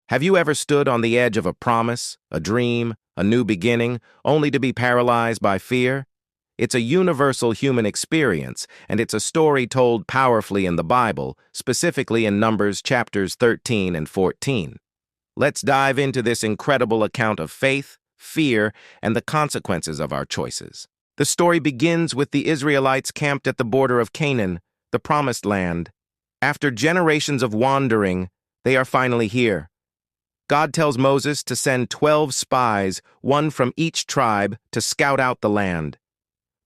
Have you ever stood on the edge of a promise, a dream, a new beginning, only to be paralyzed by fear? It's a universal human experience, and it's a story told powerfully in the Bible, specifically in Numbers chapters 13 and 14. Let's dive into this incredible account of faith, fear, and the consequences of our choices. The story begins with the Israelites camped at the border of Canaan, the Promised Land. After generations of wandering, they are finally here. God tells Moses to send 12 spies, one from each tribe, to scout out the land.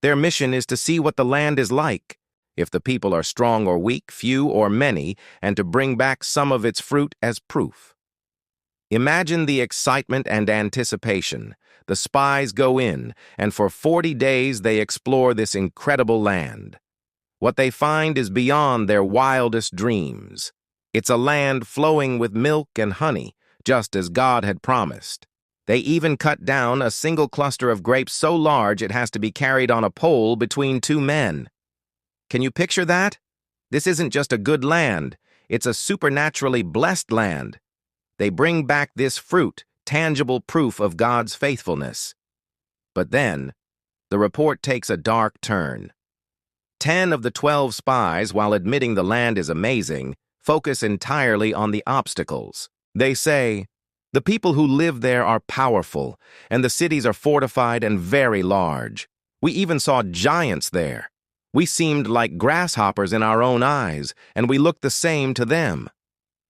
Their mission is to see what the land is like, if the people are strong or weak, few or many, and to bring back some of its fruit as proof. Imagine the excitement and anticipation. The spies go in, and for 40 days they explore this incredible land. What they find is beyond their wildest dreams. It's a land flowing with milk and honey, just as God had promised. They even cut down a single cluster of grapes so large it has to be carried on a pole between two men. Can you picture that? This isn't just a good land, it's a supernaturally blessed land. They bring back this fruit, tangible proof of God's faithfulness. But then, the report takes a dark turn. 10 of the 12 spies, while admitting the land is amazing, focus entirely on the obstacles. They say, "The people who live there are powerful, and the cities are fortified and very large. We even saw giants there. We seemed like grasshoppers in our own eyes, and we looked the same to them."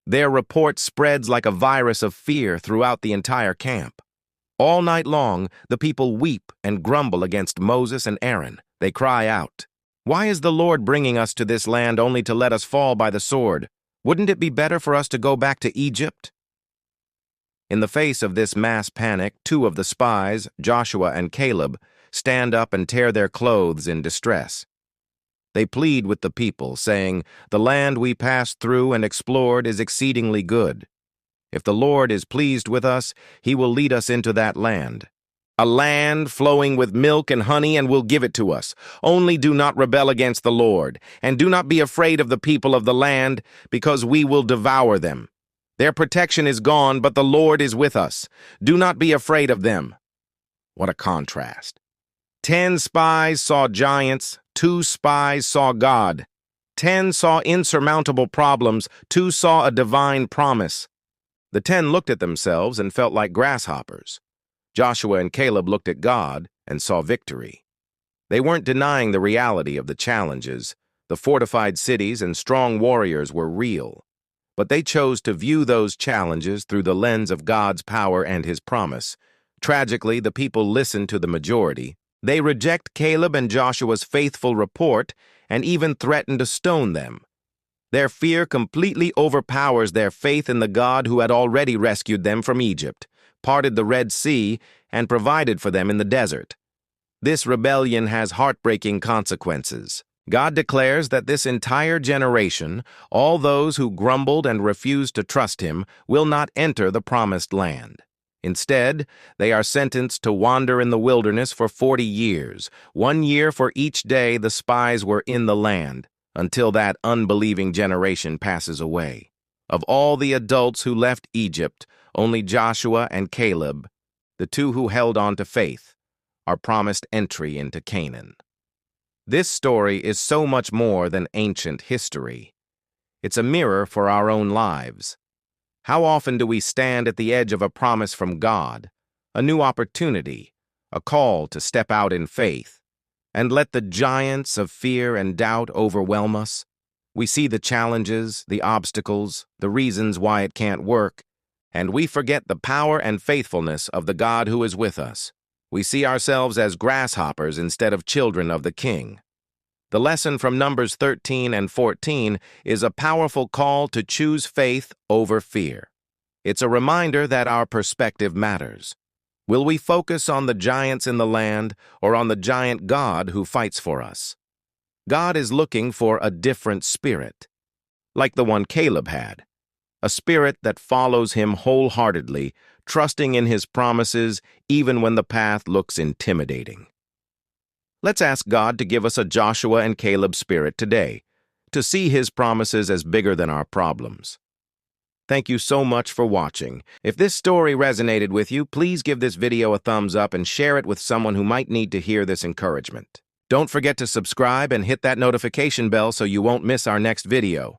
Their report spreads like a virus of fear throughout the entire camp. All night long, the people weep and grumble against Moses and Aaron. They cry out, "Why is the Lord bringing us to this land only to let us fall by the sword? Wouldn't it be better for us to go back to Egypt?" In the face of this mass panic, 2 of the spies, Joshua and Caleb, stand up and tear their clothes in distress. They plead with the people, saying, "The land we passed through and explored is exceedingly good. If the Lord is pleased with us, he will lead us into that land. A land flowing with milk and honey, and will give it to us. Only do not rebel against the Lord, and do not be afraid of the people of the land, because we will devour them. Their protection is gone, but the Lord is with us. Do not be afraid of them." What a contrast. 10 spies saw giants, 2 spies saw God. 10 saw insurmountable problems, 2 saw a divine promise. The 10 looked at themselves and felt like grasshoppers. Joshua and Caleb looked at God and saw victory. They weren't denying the reality of the challenges. The fortified cities and strong warriors were real. But they chose to view those challenges through the lens of God's power and his promise. Tragically, the people listened to the majority. They reject Caleb and Joshua's faithful report and even threaten to stone them. Their fear completely overpowers their faith in the God who had already rescued them from Egypt, parted the Red Sea, and provided for them in the desert. This rebellion has heartbreaking consequences. God declares that this entire generation, all those who grumbled and refused to trust him, will not enter the promised land. Instead, they are sentenced to wander in the wilderness for 40 years, 1 year for each day the spies were in the land, until that unbelieving generation passes away. Of all the adults who left Egypt, only Joshua and Caleb, the 2 who held on to faith, are promised entry into Canaan. This story is so much more than ancient history. It's a mirror for our own lives. How often do we stand at the edge of a promise from God, a new opportunity, a call to step out in faith, and let the giants of fear and doubt overwhelm us? We see the challenges, the obstacles, the reasons why it can't work, and we forget the power and faithfulness of the God who is with us. We see ourselves as grasshoppers instead of children of the King. The lesson from Numbers 13 and 14 is a powerful call to choose faith over fear. It's a reminder that our perspective matters. Will we focus on the giants in the land or on the giant God who fights for us? God is looking for a different spirit, like the one Caleb had, a spirit that follows him wholeheartedly, trusting in his promises even when the path looks intimidating. Let's ask God to give us a Joshua and Caleb spirit today, to see his promises as bigger than our problems. Thank you so much for watching. If this story resonated with you, please give this video a thumbs up and share it with someone who might need to hear this encouragement. Don't forget to subscribe and hit that notification bell so you won't miss our next video.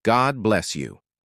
God bless you.